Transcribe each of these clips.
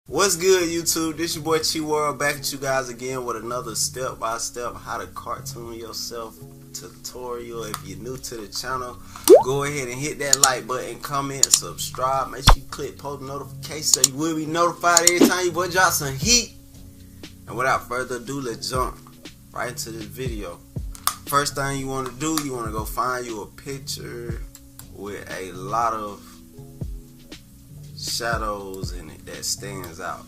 What's good, YouTube? This your boy Chi World back at you guys again with another step-by-step how to cartoon yourself tutorial. If you're new to the channel, go ahead and hit that like button, comment, subscribe. Make sure you click post notification so you will be notified every time you boy drop some heat. And without further ado, let's jump right into this video. First thing you want to do, you want to go find you a picture with a lot of shadows in it that stands out.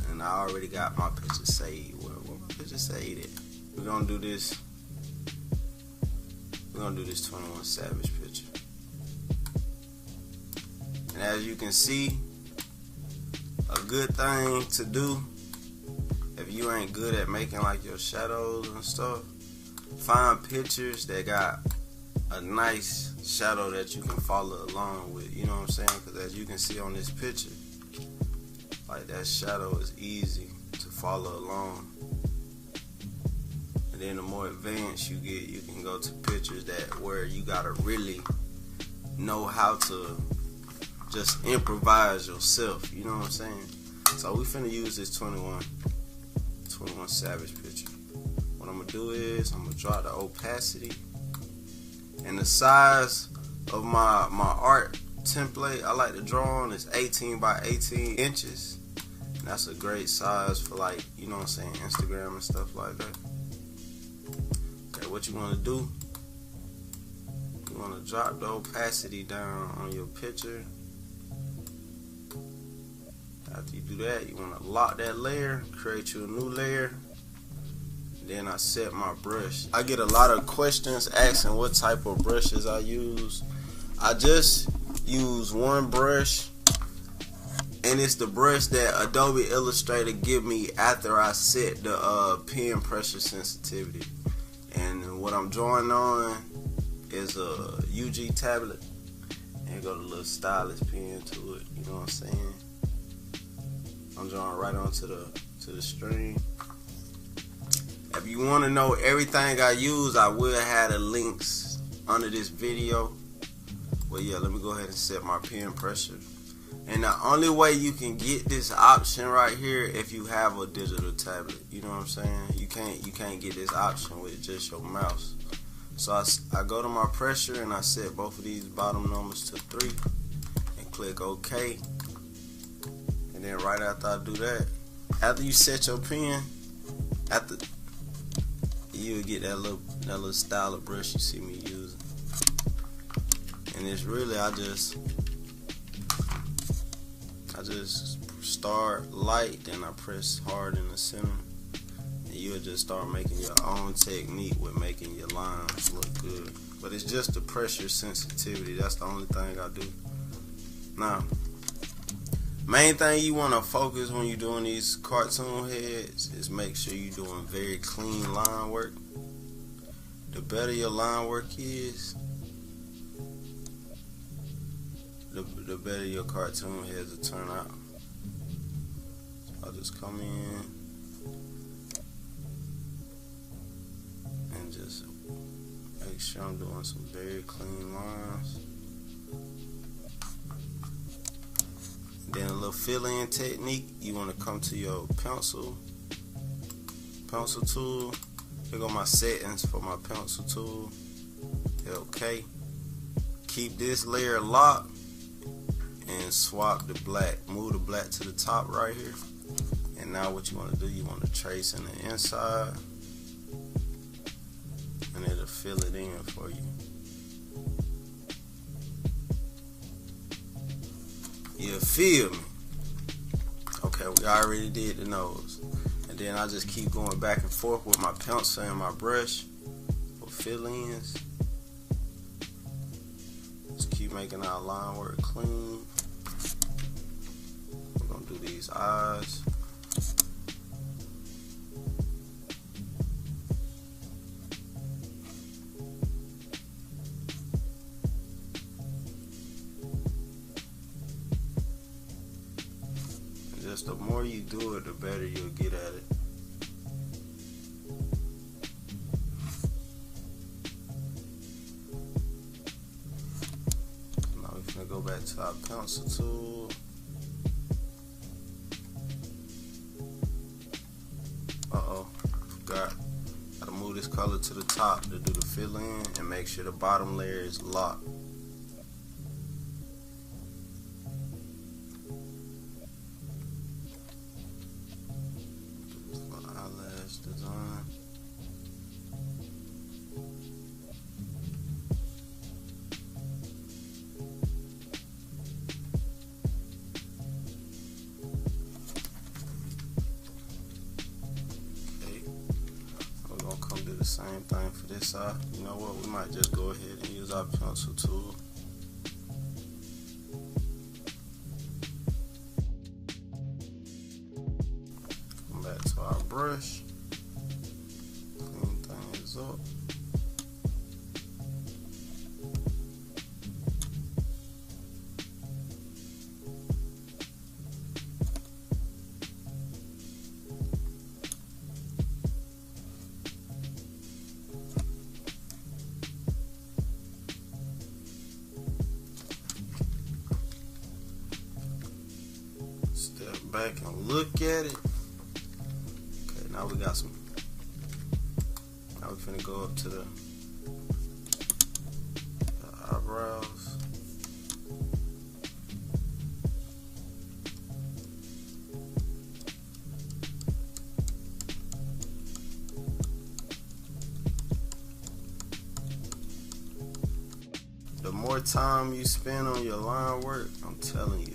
And I already got my picture saved. What picture saved it? We're gonna do this 21 Savage picture. And as you can see, a good thing to do if you ain't good at making like your shadows and stuff, find pictures that got a nice shadow that you can follow along with, you know what I'm saying? Because as you can see on this picture, like that shadow is easy to follow along. And then the more advanced you get, you can go to pictures that where you gotta really know how to just improvise yourself, you know what I'm saying? So we finna use this 21 Savage picture. What I'm gonna do is I'm gonna drop the opacity. And the size of my art template I like to draw on is 18 by 18 inches. And that's a great size for, like, you know what I'm saying, Instagram and stuff like that. Okay, what you want to do, you want to drop the opacity down on your picture. After you do that, you want to lock that layer, create you a new layer. Then I set my brush. I get a lot of questions asking what type of brushes I use. I just use one brush, and it's the brush that Adobe Illustrator give me after I set the pen pressure sensitivity. And what I'm drawing on is a UG tablet, and got a little stylus pen to it. You know what I'm saying? I'm drawing right onto the string. If you want to know everything I use, I will have the links under this video. But yeah, let me go ahead and set my pen pressure. And the only way you can get this option right here if you have a digital tablet. You know what I'm saying? You can't get this option with just your mouse. So I go to my pressure and I set both of these bottom numbers to 3 and click OK. And then right after I do that, after you set your pen, you'll get that little style of brush you see me using. And it's really, I just start light, then I press hard in the center, and you'll just start making your own technique with making your lines look good. But it's just the pressure sensitivity, that's the only thing I do. Now, main thing you want to focus when you're doing these cartoon heads is make sure you're doing very clean line work. The better your line work is, the better your cartoon heads will turn out. So I'll just come in and just make sure I'm doing some very clean lines. Then a little fill-in technique, you want to come to your pencil tool. Here go my settings for my pencil tool. Hit OK. Keep this layer locked and swap the black. Move the black to the top right here. And now what you want to do, you want to trace in the inside, and it'll fill it in for you. You feel me? Okay, we already did the nose. And then I just keep going back and forth with my pencil and my brush for fill-ins. Just keep making our line work clean. We're gonna do these eyes. Just the more you do it, the better you'll get at it. Now we're gonna go back to our pencil tool. color to the top to do the fill in, and make sure the bottom layer is locked. Eyelash design. Do the same thing for this side. You know what, we might just go ahead and use our pencil tool. Come back to our brush, clean things up. Back and look at it. Okay, now we got some. Now we're finna go up to the eyebrows. The more time you spend on your line work, I'm telling you,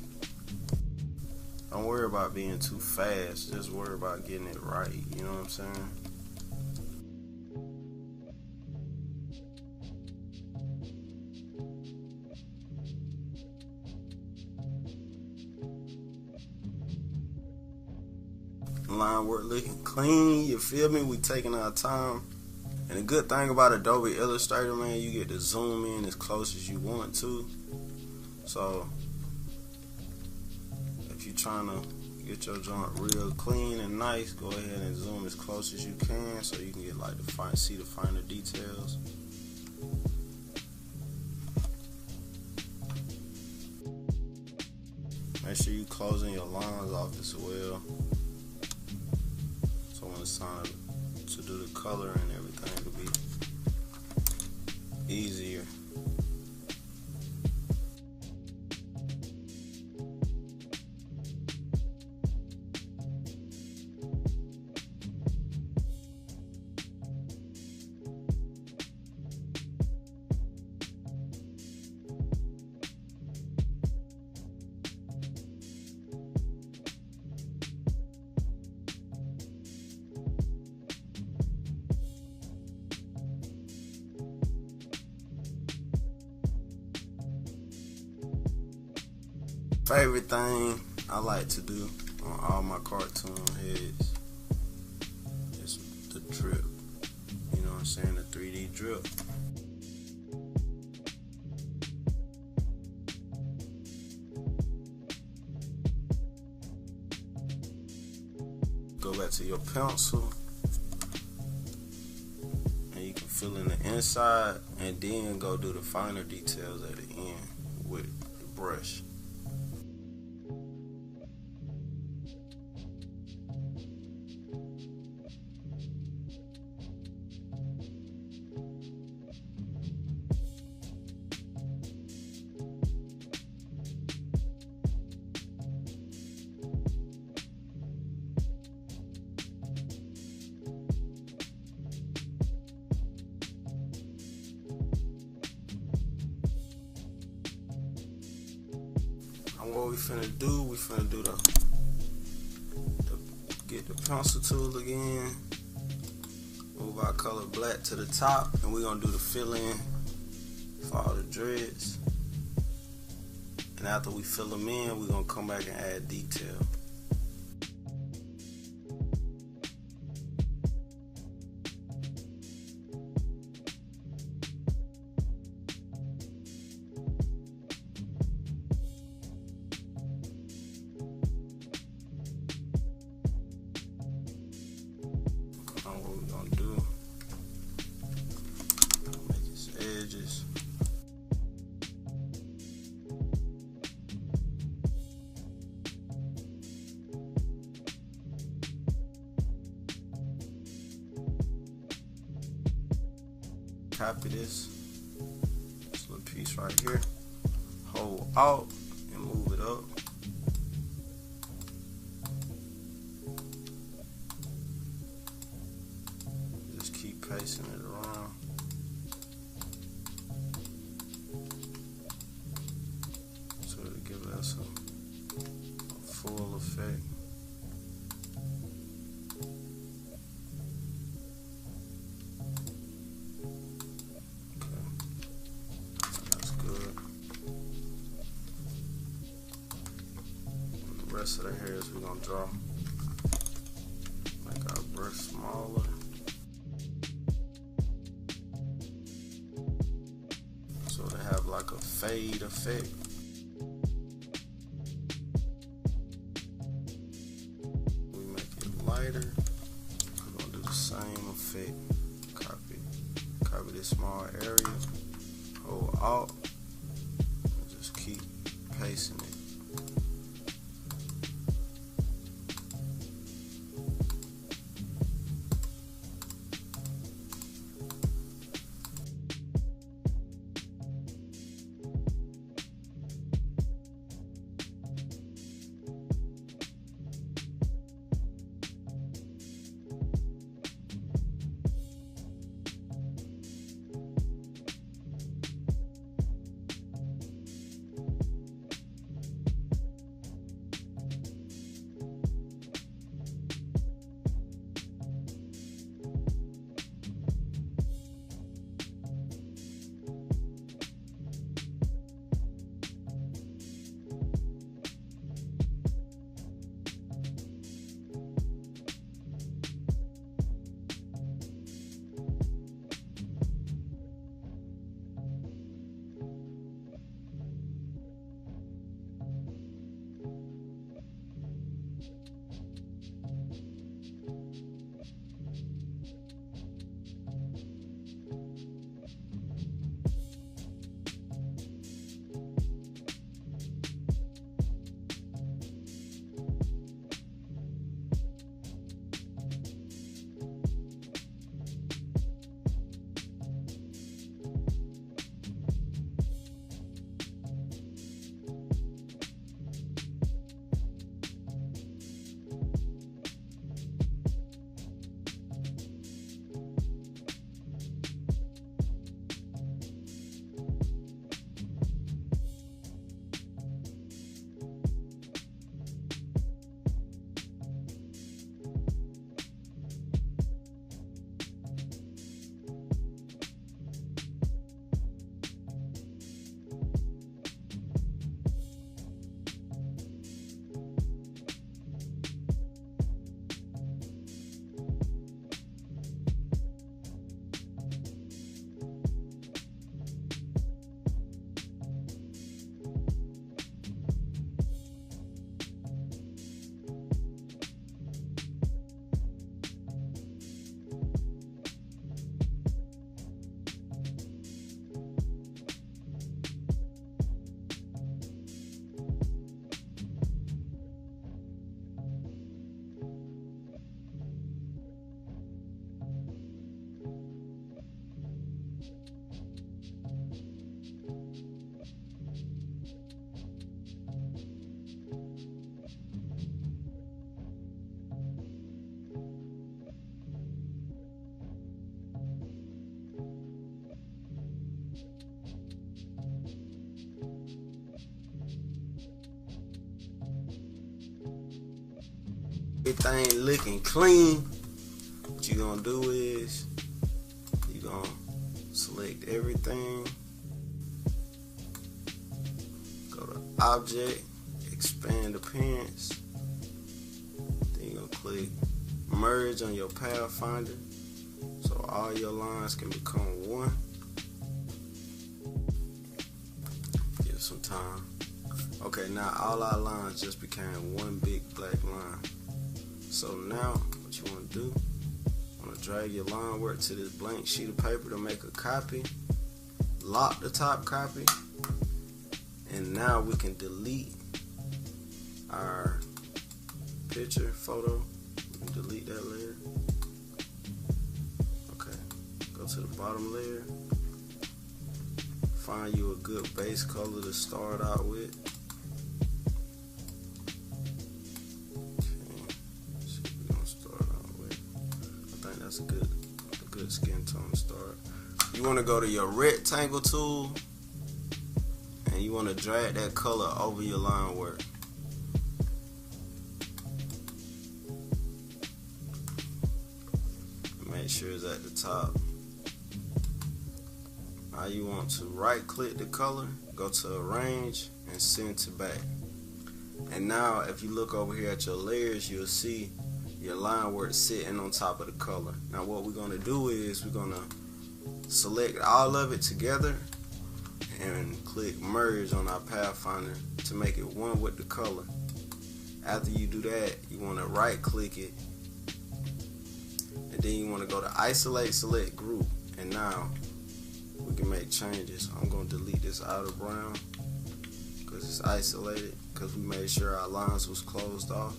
don't worry about being too fast, just worry about getting it right, you know what I'm saying? Line work looking clean, you feel me? We taking our time. And the good thing about Adobe Illustrator, man, you get to zoom in as close as you want to. So if you're trying to get your joint real clean and nice, go ahead and zoom as close as you can so you can get like see the finer details. Make sure you closing your lines off as well, so when it's time to do the color and everything, it'll be easier. Favorite thing I like to do on all my cartoon heads is the drip. You know what I'm saying? The 3D drip. Go back to your pencil and you can fill in the inside, and then go do the finer details at the end with the brush. And what we finna do get the pencil tool again, move our color black to the top, and we're gonna do the fill in for all the dreads. And after we fill them in, we're gonna come back and add detail. What we're gonna do, make his edges. copy this little piece right here, hold Alt and move it up. Just keep pasting it around. So to give us a full effect. Rest of the hairs we're gonna draw. Make our brush smaller. So they have like a fade effect. We make it lighter. We're gonna do the same effect. Copy this small area. Hold Alt. And just keep pasting it. Everything looking clean. What you gonna do is you gonna select everything, go to Object, Expand Appearance, then you're gonna click Merge on your Pathfinder so all your lines can become one. Give it some time. Okay, now all our lines just became one big black line. So now what you want to do, you want to drag your line work to this blank sheet of paper to make a copy, lock the top copy, and now we can delete our picture, photo. We can delete that layer. Okay, go to the bottom layer, Find you a good base color to start out with. Okay, so we're gonna start out with. I think that's a good skin tone to start. You want to go to your rectangle tool, and you want to drag that color over your line work. Make sure it's at the top. Now you want to right click the color, go to arrange and send to back. And now if you look over here at your layers, you'll see your line work sitting on top of the color. Now what we're going to do is we're going to select all of it together and click merge on our pathfinder to make it one with the color. After you do that, you want to right click it, and then you want to go to isolate, select group, and now we can make changes. I'm going to delete this outer brown because it's isolated, because we made sure our lines was closed off.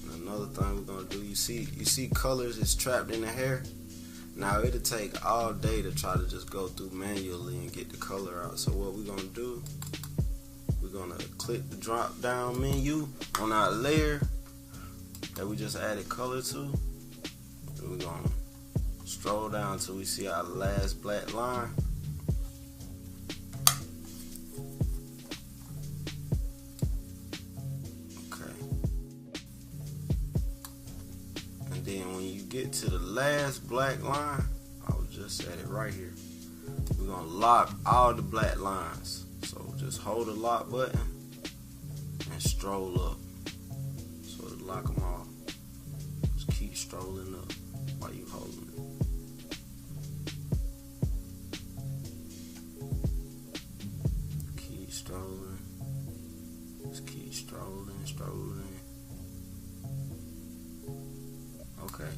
And another thing we're going to do, you see colors is trapped in the hair. Now it'll take all day to try to just go through manually and get the color out. So what we're going to do, we're going to click the drop down menu on our layer that we just added color to. And we're going to stroll down till we see our last black line. Okay. And then when you get to the last black line, I was just at it right here. We're going to lock all the black lines. So just hold the lock button and stroll up. So to lock them all, just keep strolling up while you holding it. Keep strolling. Just keep strolling. Okay,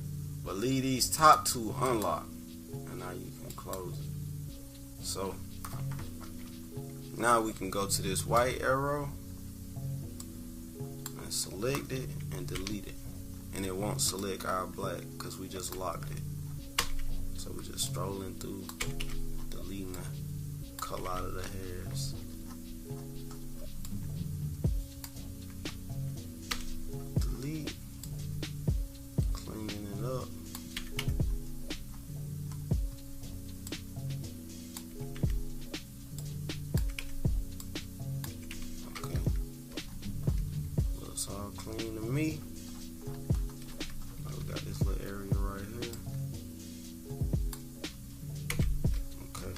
but leave these top two unlocked, and now you can close it. So now we can go to this white arrow and select it and delete it, and it won't select our black because we just locked it. So we're just strolling through, deleting the color out of the hairs. Delete, cleaning it up. Okay, looks all clean to me. We got this little area right here. Okay,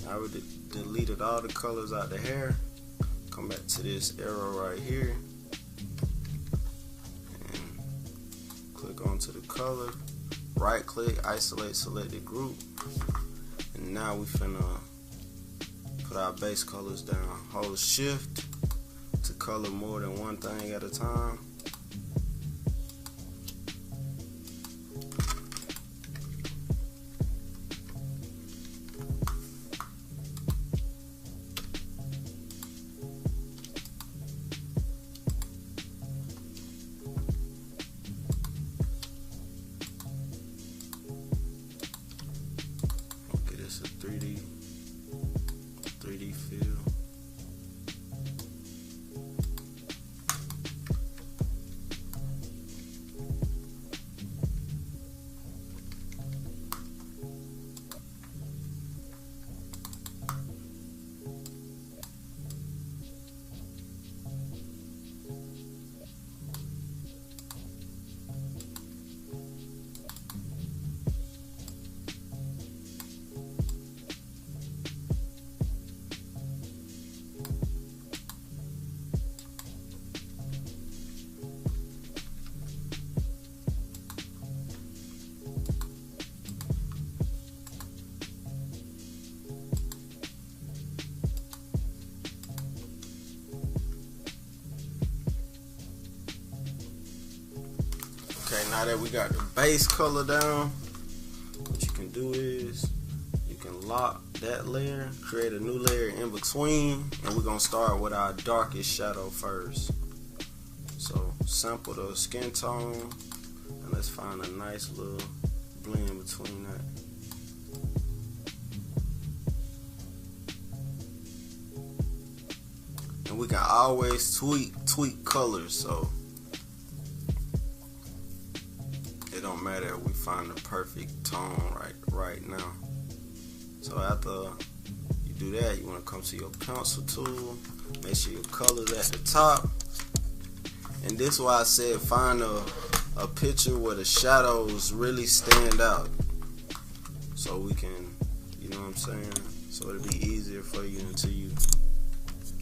I already deleted all the colors out the hair. Come back to this arrow right here and click onto the color, right click, isolate selected group, and now we finna put our base colors down. Hold shift to color more than one thing at a time. It's a 3D feel. Okay, now that we got the base color down, what you can do is you can lock that layer, create a new layer in between, and we're gonna start with our darkest shadow first. So sample the skin tone, and let's find a nice little blend between that. and we can always tweak colors, so it don't matter if we find the perfect tone right now. So after you do that, you want to come to your pencil tool, make sure your color's at the top, and this is why I said find a picture where the shadows really stand out, so we can, you know what I'm saying, so it'll be easier for you until you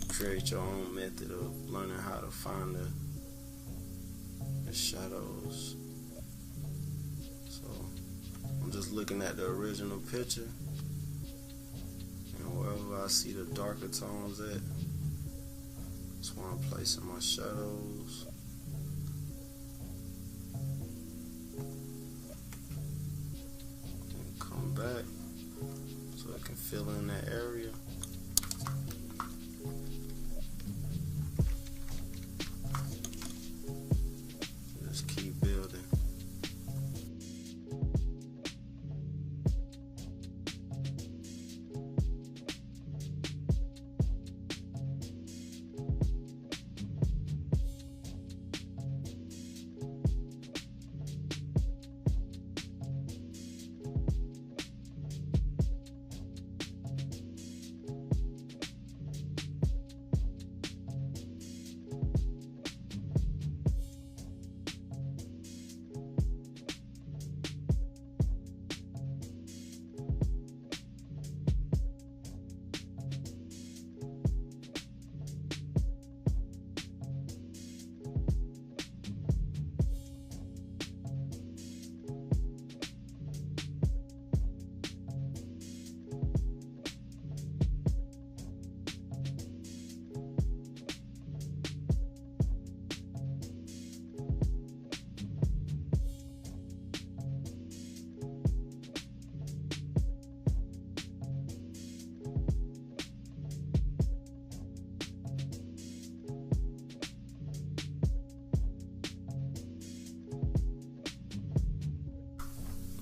create your own method of learning how to find the shadows. So I'm just looking at the original picture, and wherever I see the darker tones at, that's where I'm placing my shadows. And come back so I can fill in that area. Just keep building.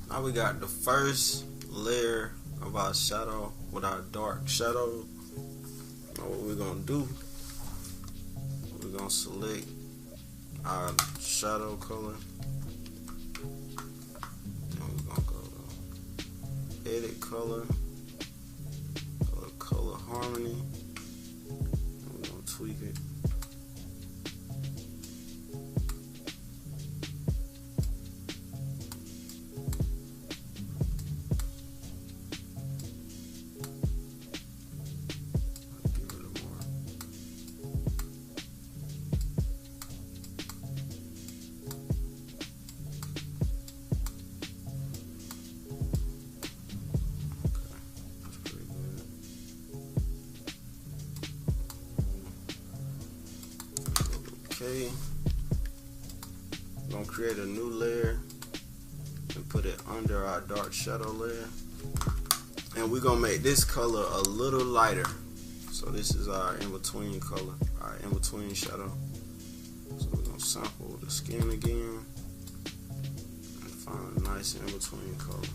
Now we got the first layer of our shadow with our dark shadow. Now what we're gonna do, we're gonna select our shadow color, and we're gonna go to edit color, go to color harmony, and we're gonna tweak it. Okay, we're gonna create a new layer and put it under our dark shadow layer, and we're gonna make this color a little lighter. So this is our in-between color, our in-between shadow. So we're gonna sample the skin again and find a nice in-between color.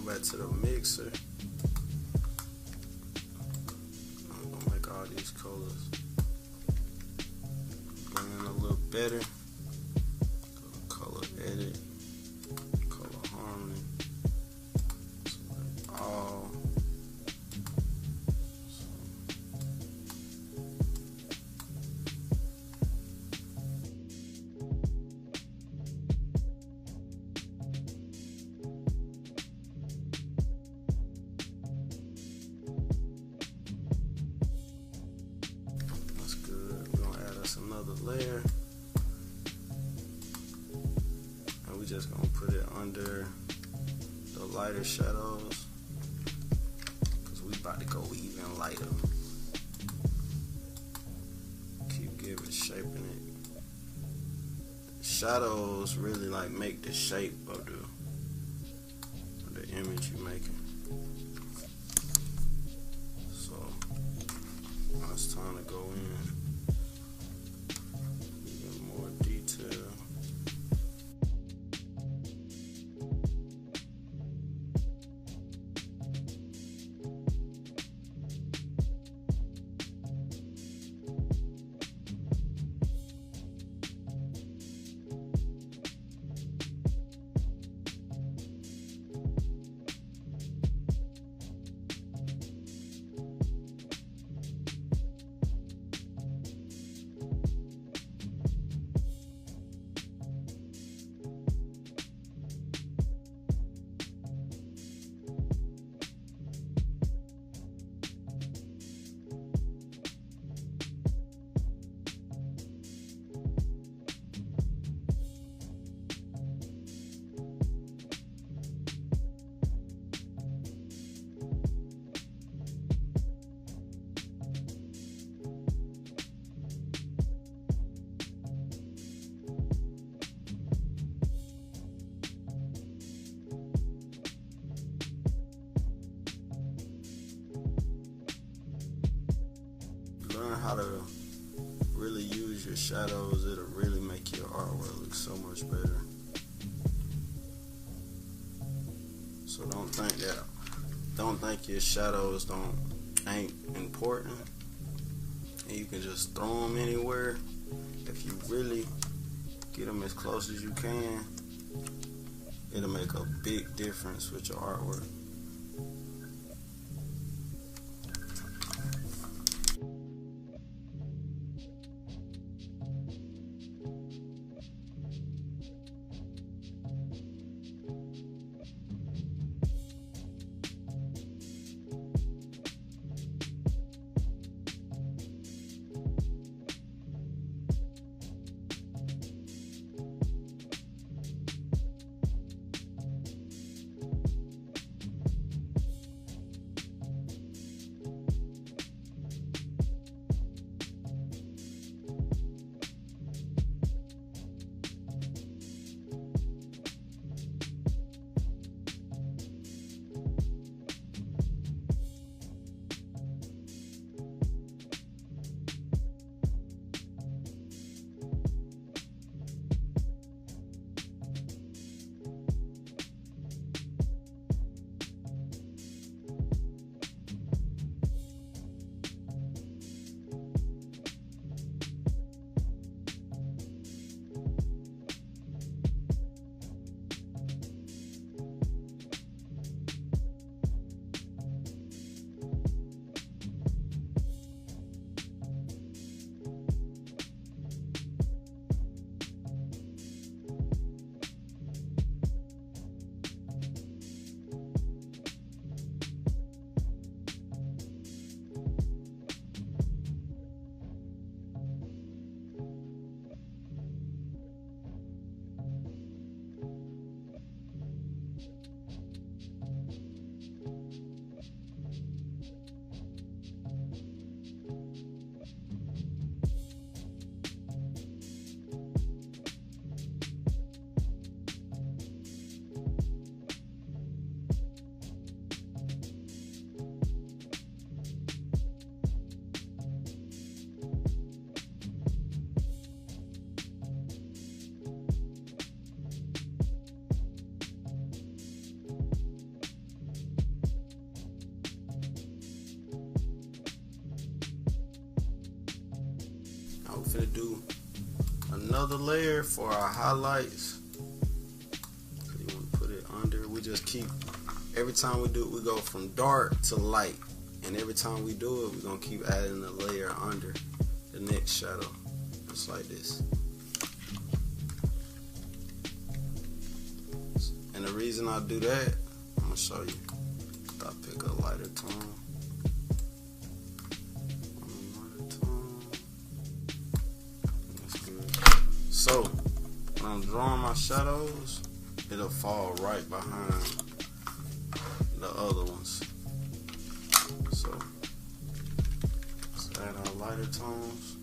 back to the mixer. I'm gonna make all these colors blend in a little better. Go to color edit, color harmony, select all. Another layer, and we just gonna put it under the lighter shadows because we about to go even lighter. Keep giving, shaping it. Shadows really like make the shape of the image you're making. So now it's time to go in. Learn how to really use your shadows. It'll really make your artwork look so much better. So don't think your shadows ain't important, and you can just throw them anywhere. If you really get them as close as you can, it'll make a big difference with your artwork. I'm finna do another layer for our highlights. So you want to put it under. We just keep, every time we do it, we go from dark to light. And every time we do it, we're going to keep adding a layer under the next shadow. Just like this. And the reason I do that, I'm going to show you. I pick a lighter tone. So, when I'm drawing my shadows, it'll fall right behind the other ones. So, let's add our lighter tones.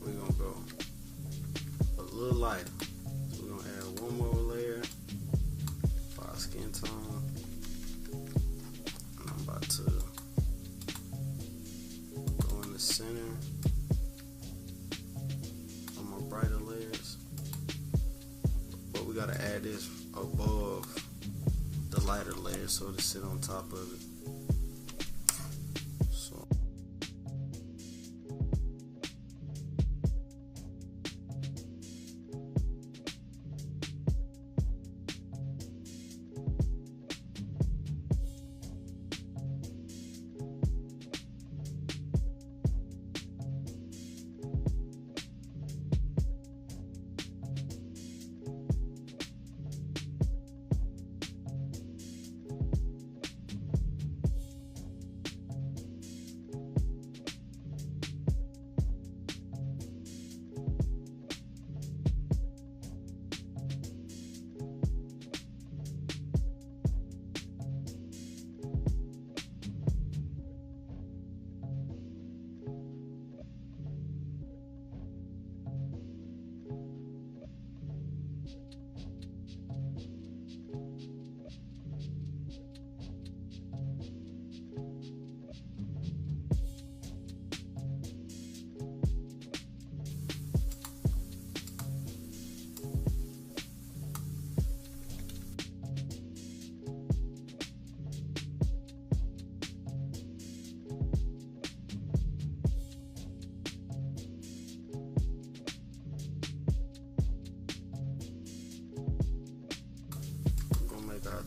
We're gonna go a little lighter. So we're gonna add one more layer for our skin tone. And I'm about to go in the center of my brighter layers. But we gotta add this above the lighter layer so to sit on top of it.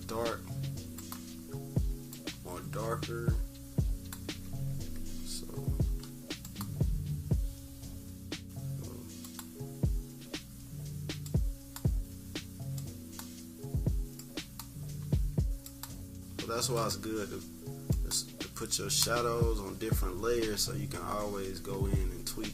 Dark, more darker. So that's why it's good to put your shadows on different layers so you can always go in and tweak.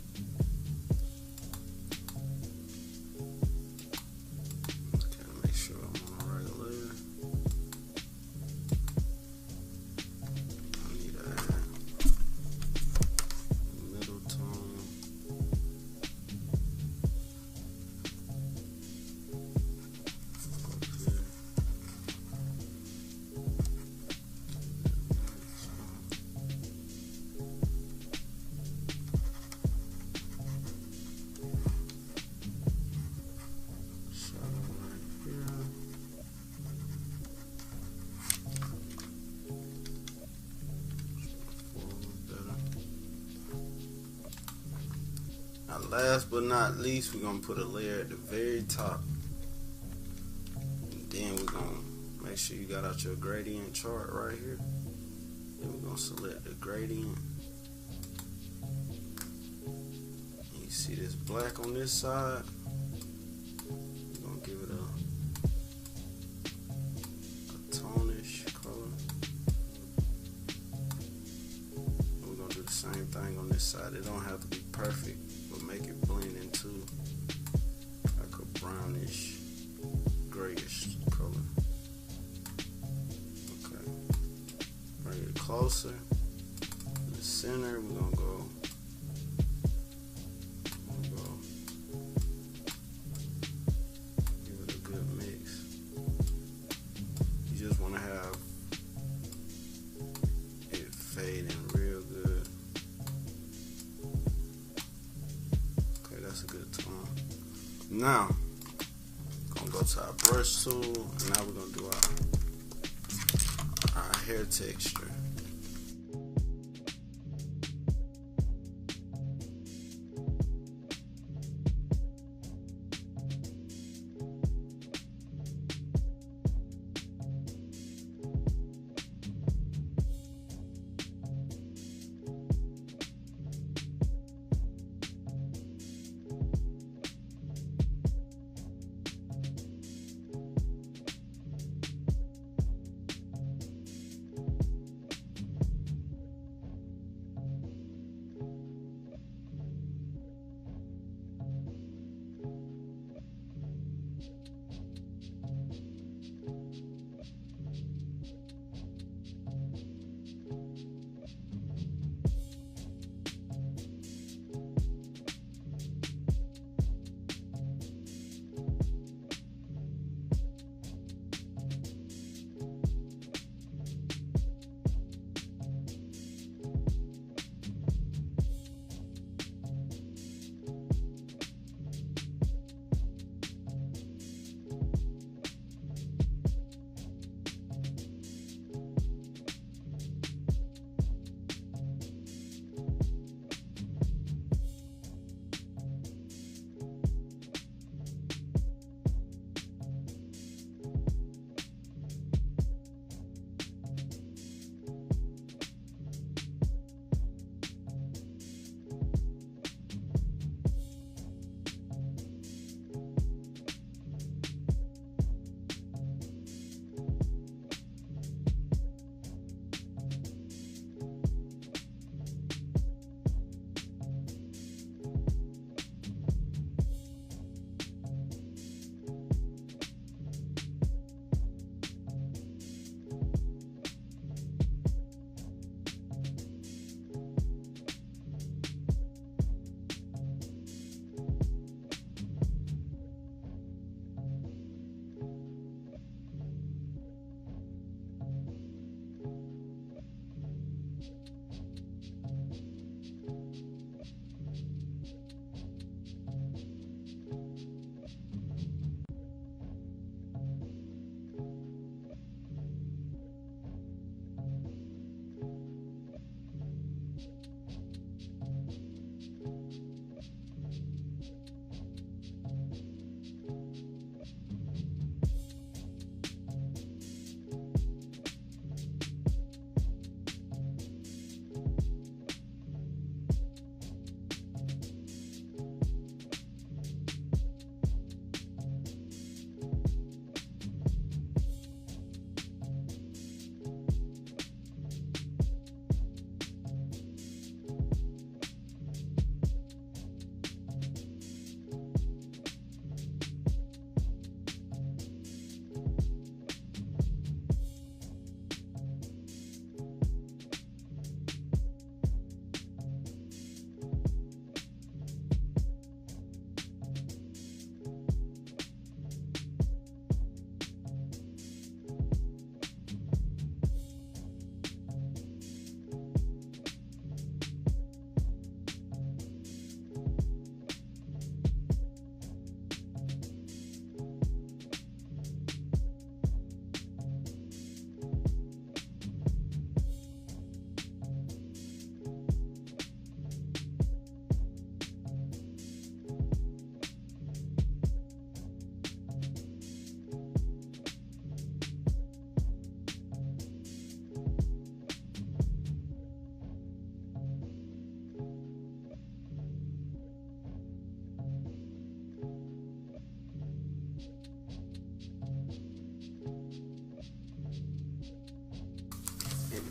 Last but not least, we're gonna put a layer at the very top, and then we're gonna make sure you got out your gradient chart right here. Then we're gonna select the gradient, and you see this black on this side. We're gonna give it a tonish color. And we're gonna do the same thing side. It don't have to be perfect, but make it blend into like a brownish, grayish color. Okay. Bring it closer. In the center, we're gonna go. Give it a good mix. You just want to have it fade in real good. Okay, that's a good tone. Now, gonna go to our brush tool, and now we're gonna do our hair texture.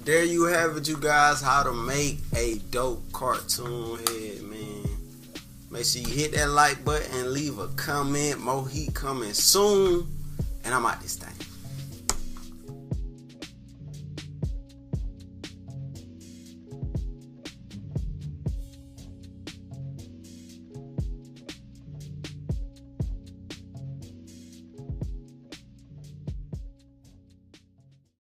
there you have it, you guys, how to make a dope cartoon head, man. Make sure you hit that like button and leave a comment. More heat coming soon, and I'm out this thing.